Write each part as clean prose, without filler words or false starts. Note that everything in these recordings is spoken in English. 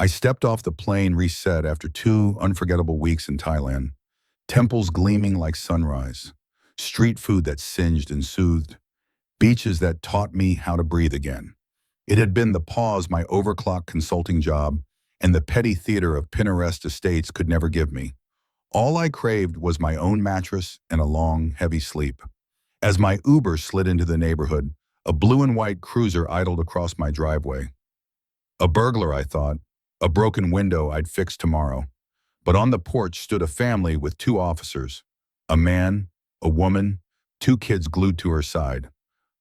I stepped off the plane reset after 2 unforgettable weeks in Thailand. Temples gleaming like sunrise. Street food that singed and soothed. Beaches that taught me how to breathe again. It had been the pause my overclock consulting job and the petty theater of Pinterest estates could never give me. All I craved was my own mattress and a long, heavy sleep. As my Uber slid into the neighborhood, a blue and white cruiser idled across my driveway. A burglar, I thought. A broken window I'd fix tomorrow. But on the porch stood a family with 2 officers. A man, a woman, 2 kids glued to her side.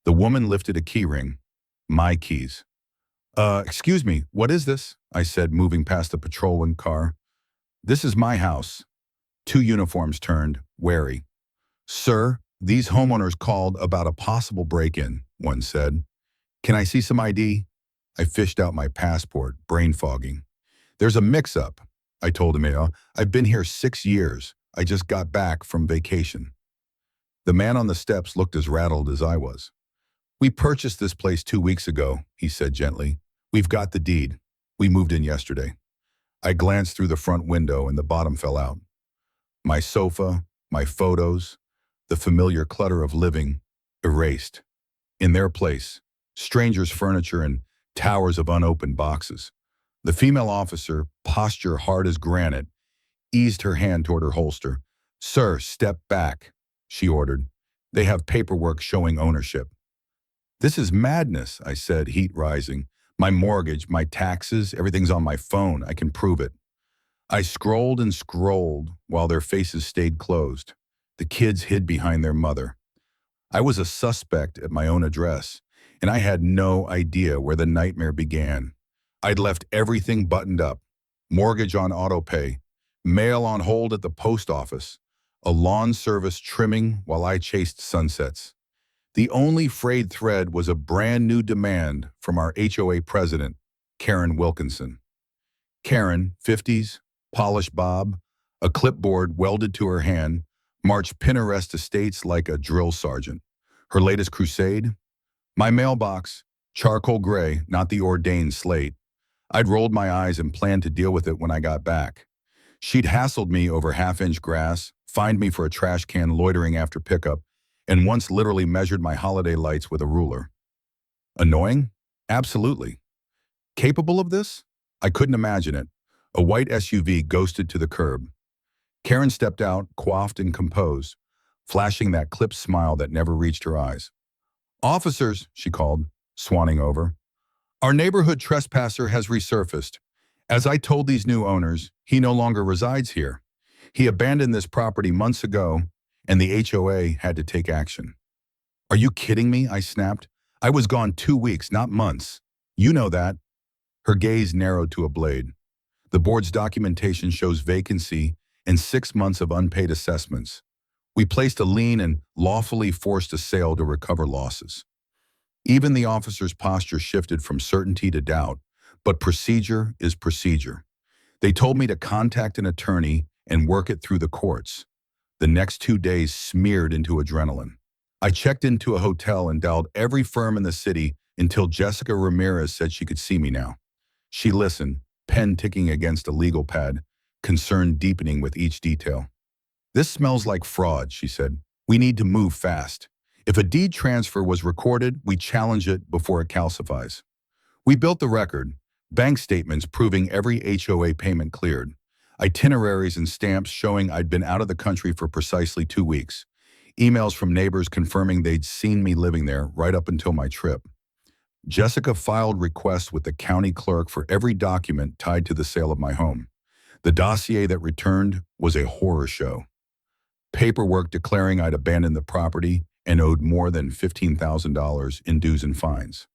The woman lifted a key ring. My keys. Excuse me, what is this? I said, moving past the patrolling car. This is my house. 2 uniforms turned, wary. Sir, these homeowners called about a possible break-in, one said. Can I see some ID? I fished out my passport, brain fogging. There's a mix-up, I told him. I've been here 6 years. I just got back from vacation. The man on the steps looked as rattled as I was. We purchased this place 2 weeks ago, he said gently. We've got the deed. We moved in yesterday. I glanced through the front window and the bottom fell out. My sofa, my photos, the familiar clutter of living, erased. In their place, strangers' furniture and towers of unopened boxes. The female officer, posture hard as granite, eased her hand toward her holster. Sir, step back, she ordered. They have paperwork showing ownership. This is madness, I said, heat rising. My mortgage, my taxes, everything's on my phone. I can prove it. I scrolled and scrolled while their faces stayed closed. The kids hid behind their mother. I was a suspect at my own address, and I had no idea where the nightmare began. I'd left everything buttoned up. Mortgage on autopay, mail on hold at the post office, a lawn service trimming while I chased sunsets. The only frayed thread was a brand new demand from our HOA president, Karen Wilkinson. Karen, 50s, polished bob, a clipboard welded to her hand, marched Pinterest estates like a drill sergeant. Her latest crusade? My mailbox, charcoal gray, not the ordained slate. I'd rolled my eyes and planned to deal with it when I got back. She'd hassled me over half-inch grass, fined me for a trash can loitering after pickup, and once literally measured my holiday lights with a ruler. Annoying? Absolutely. Capable of this? I couldn't imagine it. A white SUV ghosted to the curb. Karen stepped out, coiffed and composed, flashing that clipped smile that never reached her eyes. Officers, she called, swanning over. Our neighborhood trespasser has resurfaced. As I told these new owners, he no longer resides here. He abandoned this property months ago, and the HOA had to take action. Are you kidding me? I snapped. I was gone 2 weeks, not months. You know that. Her gaze narrowed to a blade. The board's documentation shows vacancy and 6 months of unpaid assessments. We placed a lien and lawfully forced a sale to recover losses. Even the officer's posture shifted from certainty to doubt, but procedure is procedure. They told me to contact an attorney and work it through the courts. The next 2 days smeared into adrenaline. I checked into a hotel and dialed every firm in the city until Jessica Ramirez said she could see me now. She listened, pen ticking against a legal pad, concern deepening with each detail. This smells like fraud, she said. We need to move fast. If a deed transfer was recorded, we challenge it before it calcifies. We built the record, bank statements proving every HOA payment cleared, itineraries and stamps showing I'd been out of the country for precisely 2 weeks, emails from neighbors confirming they'd seen me living there right up until my trip. Jessica filed requests with the county clerk for every document tied to the sale of my home. The dossier that returned was a horror show. Paperwork declaring I'd abandoned the property and owed more than $15,000 in dues and fines.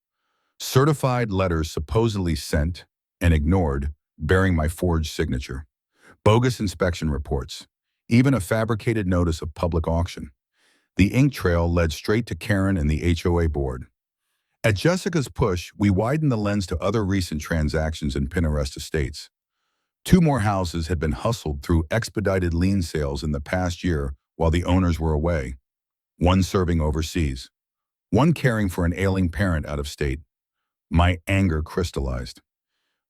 Certified letters supposedly sent and ignored, bearing my forged signature. Bogus inspection reports. Even a fabricated notice of public auction. The ink trail led straight to Karen and the HOA board. At Jessica's push, we widened the lens to other recent transactions in Pinterest estates. 2 more houses had been hustled through expedited lien sales in the past year while the owners were away. 1 serving overseas. 1 caring for an ailing parent out of state. My anger crystallized.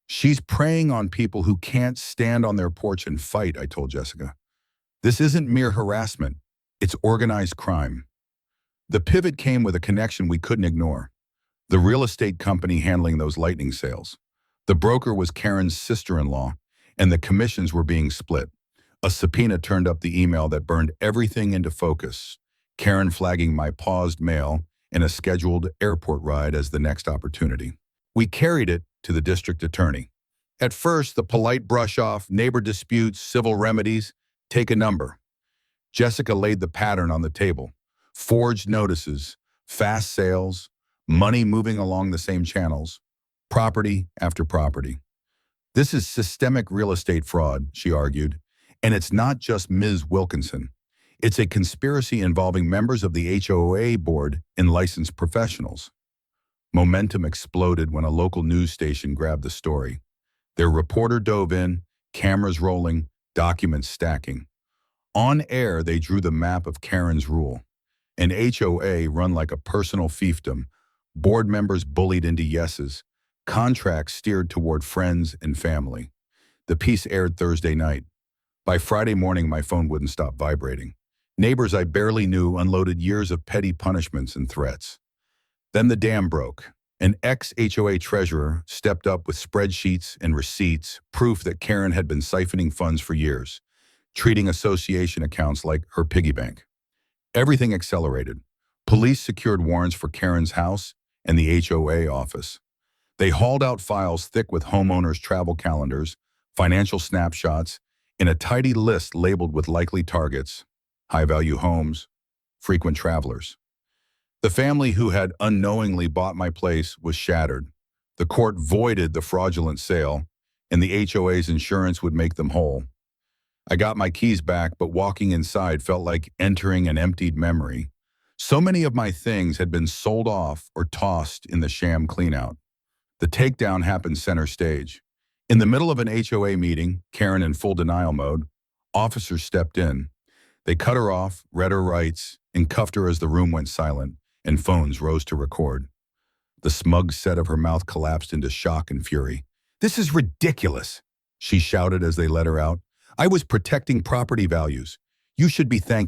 She's preying on people who can't stand on their porch and fight, I told Jessica. This isn't mere harassment. It's organized crime. The pivot came with a connection we couldn't ignore. The real estate company handling those lightning sales. The broker was Karen's sister-in-law, and the commissions were being split. A subpoena turned up the email that burned everything into focus. Karen flagging my paused mail and a scheduled airport ride as the next opportunity. We carried it to the district attorney. At first, the polite brush-off, neighbor disputes, civil remedies, take a number. Jessica laid the pattern on the table. Forged notices, fast sales, money moving along the same channels, property after property. This is systemic real estate fraud, she argued, and it's not just Ms. Wilkinson. It's a conspiracy involving members of the HOA board and licensed professionals. Momentum exploded when a local news station grabbed the story. Their reporter dove in, cameras rolling, documents stacking. On air, they drew the map of Karen's rule. An HOA run like a personal fiefdom, board members bullied into yeses, contracts steered toward friends and family. The piece aired Thursday night. By Friday morning, my phone wouldn't stop vibrating. Neighbors I barely knew unloaded years of petty punishments and threats. Then the dam broke. An ex-HOA treasurer stepped up with spreadsheets and receipts, proof that Karen had been siphoning funds for years, treating association accounts like her piggy bank. Everything accelerated. Police secured warrants for Karen's house and the HOA office. They hauled out files thick with homeowners' travel calendars, financial snapshots, and a tidy list labeled with likely targets, high-value homes, frequent travelers. The family who had unknowingly bought my place was shattered. The court voided the fraudulent sale, and the HOA's insurance would make them whole. I got my keys back, but walking inside felt like entering an emptied memory. So many of my things had been sold off or tossed in the sham cleanout. The takedown happened center stage. In the middle of an HOA meeting, Karen in full denial mode, officers stepped in. They cut her off, read her rights, and cuffed her as the room went silent, and phones rose to record. The smug set of her mouth collapsed into shock and fury. "This is ridiculous," she shouted as they let her out. "I was protecting property values. You should be thanking